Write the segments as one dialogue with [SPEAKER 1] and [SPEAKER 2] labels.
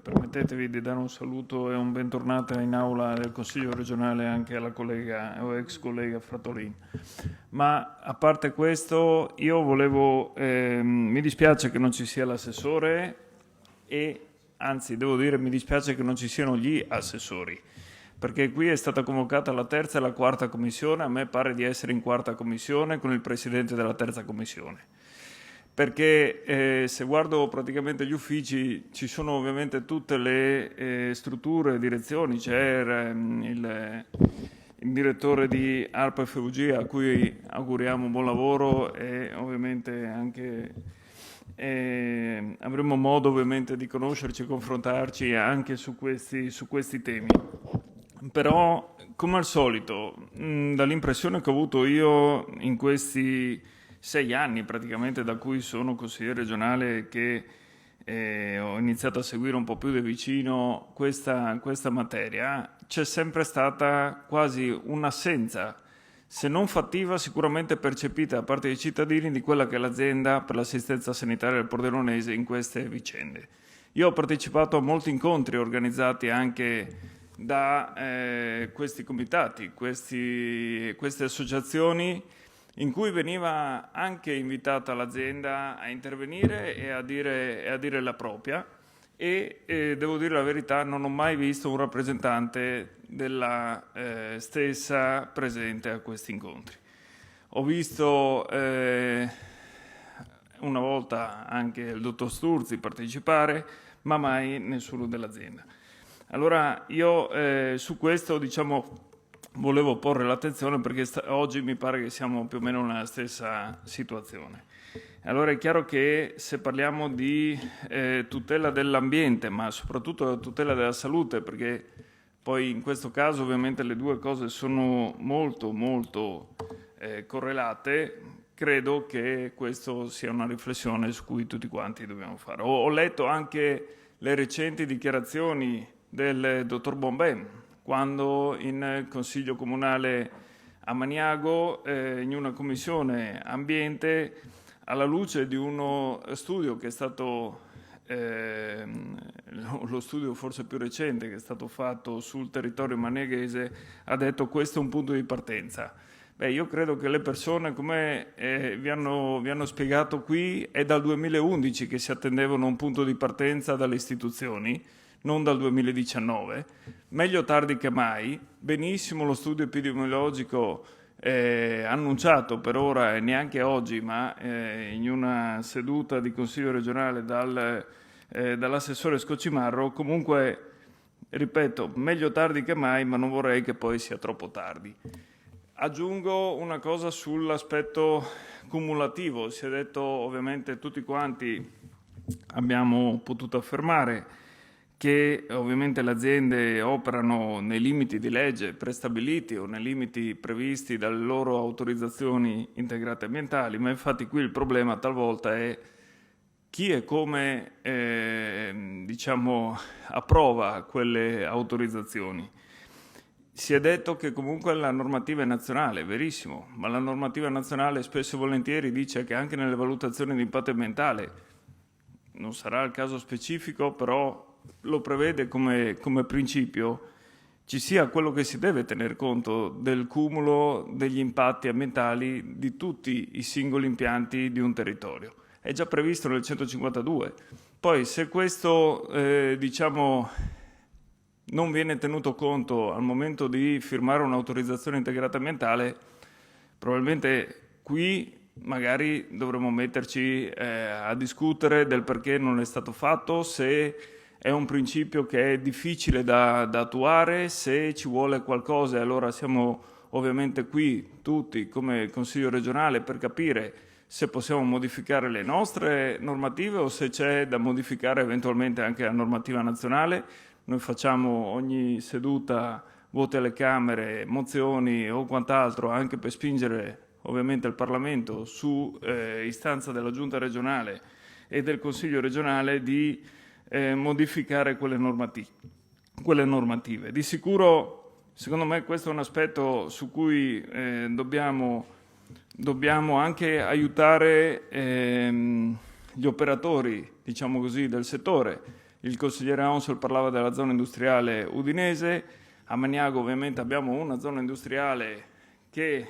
[SPEAKER 1] Permettetevi di dare un saluto e un bentornata in aula del Consiglio regionale anche alla collega o ex collega Fratolin. Ma a parte questo, io volevo, mi dispiace che non ci sia l'assessore e anzi devo dire mi dispiace che non ci siano gli assessori, perché qui è stata convocata la terza e la quarta commissione, a me pare di essere in quarta commissione con il presidente della terza commissione. Perché se guardo praticamente gli uffici ci sono ovviamente tutte le strutture, direzioni, c'è il direttore di ARPA FUG a cui auguriamo buon lavoro e ovviamente anche avremo modo ovviamente di conoscerci e confrontarci anche su questi temi. Però come al solito, dall'impressione che ho avuto io in questi 6 anni praticamente da cui sono consigliere regionale che ho iniziato a seguire un po' più da vicino questa materia, c'è sempre stata quasi un'assenza, se non fattiva, sicuramente percepita da parte dei cittadini di quella che è l'azienda per l'assistenza sanitaria del Pordenonese in queste vicende. Io ho partecipato a molti incontri organizzati anche da questi comitati, queste associazioni in cui veniva anche invitata l'azienda a intervenire e a dire la propria e devo dire la verità, non ho mai visto un rappresentante della stessa presente a questi incontri. Ho visto una volta anche il dottor Sturzi partecipare, ma mai nessuno dell'azienda. Allora io su questo volevo porre l'attenzione perché oggi mi pare che siamo più o meno nella stessa situazione. Allora è chiaro che se parliamo di tutela dell'ambiente, ma soprattutto della tutela della salute, perché poi in questo caso ovviamente le due cose sono molto correlate, credo che questa sia una riflessione su cui tutti quanti dobbiamo fare. Ho letto anche le recenti dichiarazioni del dottor Bombè, quando in Consiglio Comunale a Maniago, in una commissione ambiente, alla luce di uno studio che è stato, lo studio forse più recente che è stato fatto sul territorio manieghese, ha detto questo è un punto di partenza. Io credo che le persone, come vi hanno spiegato qui, è dal 2011 che si attendevano un punto di partenza dalle istituzioni, non dal 2019, meglio tardi che mai. Benissimo lo studio epidemiologico annunciato per ora e neanche oggi, ma in una seduta di Consiglio regionale dall'assessore Scocimarro. Comunque, ripeto, meglio tardi che mai, ma non vorrei che poi sia troppo tardi. Aggiungo una cosa sull'aspetto cumulativo. Si è detto, ovviamente tutti quanti abbiamo potuto affermare che ovviamente le aziende operano nei limiti di legge prestabiliti o nei limiti previsti dalle loro autorizzazioni integrate ambientali, ma infatti qui il problema talvolta è chi e come approva quelle autorizzazioni. Si è detto che comunque la normativa è nazionale, è verissimo, ma la normativa nazionale spesso e volentieri dice che anche nelle valutazioni di impatto ambientale, non sarà il caso specifico, però lo prevede come principio, ci sia quello che si deve tener conto del cumulo degli impatti ambientali di tutti i singoli impianti di un territorio. È già previsto nel 152. Poi se questo non viene tenuto conto al momento di firmare un'autorizzazione integrata ambientale, probabilmente qui magari dovremmo metterci a discutere del perché non è stato fatto, se è un principio che è difficile da attuare, se ci vuole qualcosa, e allora siamo ovviamente qui tutti come Consiglio regionale per capire se possiamo modificare le nostre normative o se c'è da modificare eventualmente anche la normativa nazionale. Noi facciamo ogni seduta voti alle Camere, mozioni o quant'altro, anche per spingere ovviamente il Parlamento su istanza della Giunta regionale e del Consiglio regionale di modificare quelle normative. Di sicuro, secondo me, questo è un aspetto su cui dobbiamo anche aiutare gli operatori, diciamo così, del settore. il consigliere Onsol parlava della zona industriale udinese, a Magnago ovviamente abbiamo una zona industriale che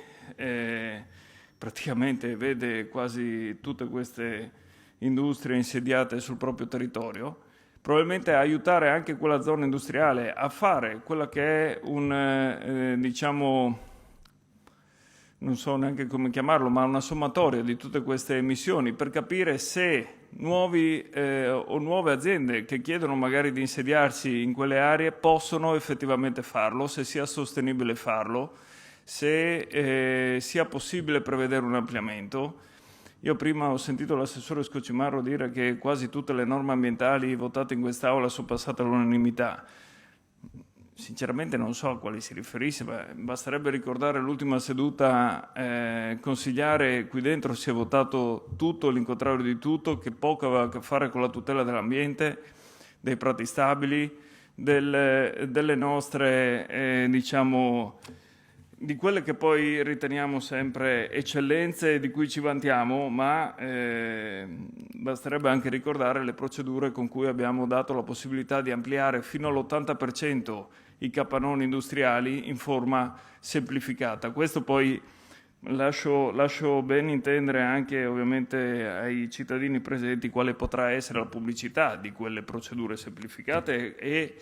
[SPEAKER 1] praticamente vede quasi tutte queste industrie insediate sul proprio territorio. Probabilmente aiutare anche quella zona industriale a fare quella che è un, diciamo, non so neanche come chiamarlo, ma una sommatoria di tutte queste emissioni per capire se nuovi o nuove aziende che chiedono magari di insediarsi in quelle aree possono effettivamente farlo, se sia sostenibile farlo, se sia possibile prevedere un ampliamento. Io prima ho sentito l'assessore Scocimarro dire che quasi tutte le norme ambientali votate in quest'Aula sono passate all'unanimità. Sinceramente non so a quali si riferisse, ma basterebbe ricordare l'ultima seduta consigliare, qui dentro si è votato tutto, l'incontrario di tutto, che poco aveva a che fare con la tutela dell'ambiente, dei prati stabili, delle nostre, diciamo, di quelle che poi riteniamo sempre eccellenze di cui ci vantiamo, ma basterebbe anche ricordare le procedure con cui abbiamo dato la possibilità di ampliare fino all'80% i capannoni industriali in forma semplificata. Questo poi lascio ben intendere anche ovviamente ai cittadini presenti quale potrà essere la pubblicità di quelle procedure semplificate e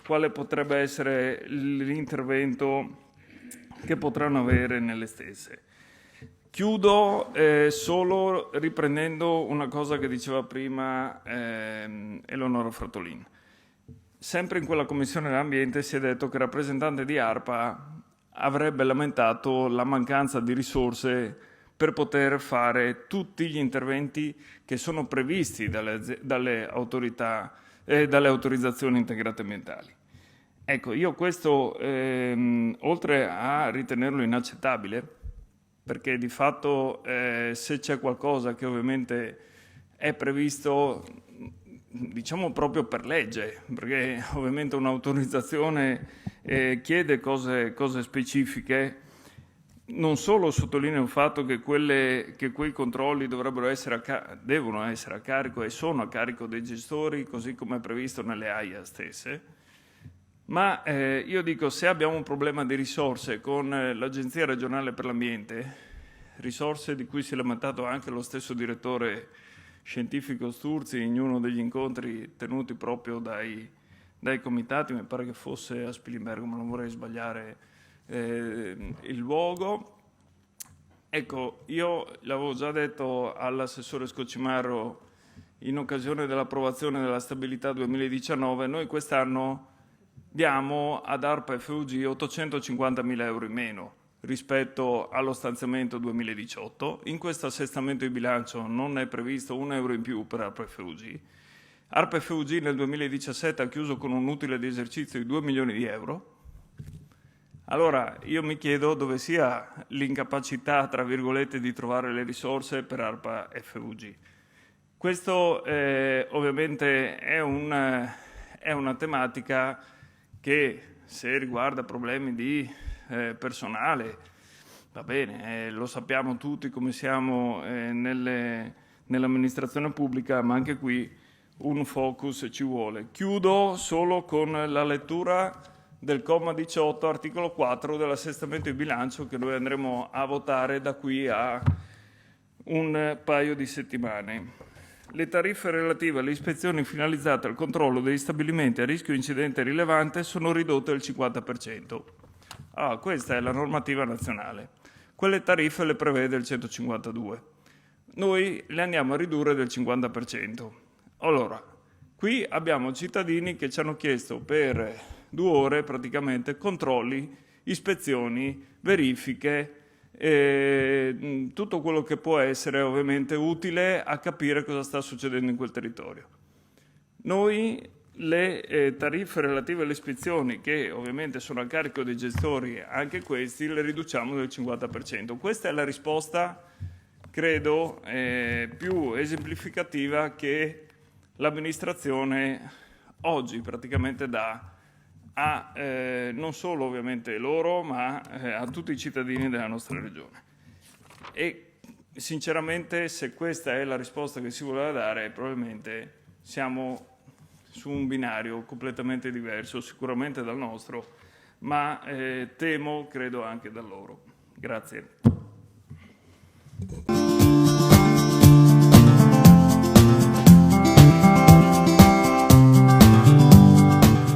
[SPEAKER 1] quale potrebbe essere l'intervento che potranno avere nelle stesse. Chiudo solo riprendendo una cosa che diceva prima Eleonora Fratolin. Sempre in quella commissione dell'ambiente si è detto che il rappresentante di ARPA avrebbe lamentato la mancanza di risorse per poter fare tutti gli interventi che sono previsti dalle autorizzazioni integrate ambientali. Ecco, io questo, oltre a ritenerlo inaccettabile, perché di fatto se c'è qualcosa che ovviamente è previsto, diciamo proprio per legge, perché ovviamente un'autorizzazione chiede cose specifiche, non solo sottolineo il fatto che quei controlli devono essere a carico e sono a carico dei gestori, così come è previsto nelle AIA stesse, ma io dico, se abbiamo un problema di risorse con l'Agenzia regionale per l'ambiente, risorse di cui si è lamentato anche lo stesso direttore scientifico Sturzi in uno degli incontri tenuti proprio dai comitati, mi pare che fosse a Spilimbergo, ma non vorrei sbagliare il luogo. Ecco, io l'avevo già detto all'assessore Scocimarro in occasione dell'approvazione della stabilità 2019, noi quest'anno diamo ad ARPA FUG 850.000 euro in meno rispetto allo stanziamento 2018. In questo assestamento di bilancio non è previsto un euro in più per ARPA FUG. ARPA FUG nel 2017 ha chiuso con un utile di esercizio di 2 milioni di euro. Allora io mi chiedo dove sia l'incapacità, tra virgolette, di trovare le risorse per ARPA FUG. Questo ovviamente è una tematica che, se riguarda problemi di personale, va bene, lo sappiamo tutti come siamo nell'amministrazione pubblica, ma anche qui un focus ci vuole. Chiudo solo con la lettura del comma 18, articolo 4 dell'assestamento di bilancio che noi andremo a votare da qui a un paio di settimane. Le tariffe relative alle ispezioni finalizzate al controllo degli stabilimenti a rischio incidente rilevante sono ridotte del 50%. Questa è la normativa nazionale. Quelle tariffe le prevede il 152. Noi le andiamo a ridurre del 50%. Allora, qui abbiamo cittadini che ci hanno chiesto per 2 ore praticamente controlli, ispezioni, verifiche, tutto quello che può essere ovviamente utile a capire cosa sta succedendo in quel territorio. Noi le tariffe relative alle ispezioni, che ovviamente sono a carico dei gestori, anche questi le riduciamo del 50%. Questa è la risposta, credo, più esemplificativa che l'amministrazione oggi praticamente dà a non solo ovviamente loro, ma a tutti i cittadini della nostra regione. E sinceramente, se questa è la risposta che si voleva dare, probabilmente siamo su un binario completamente diverso, sicuramente dal nostro, ma temo, credo anche dal loro. Grazie.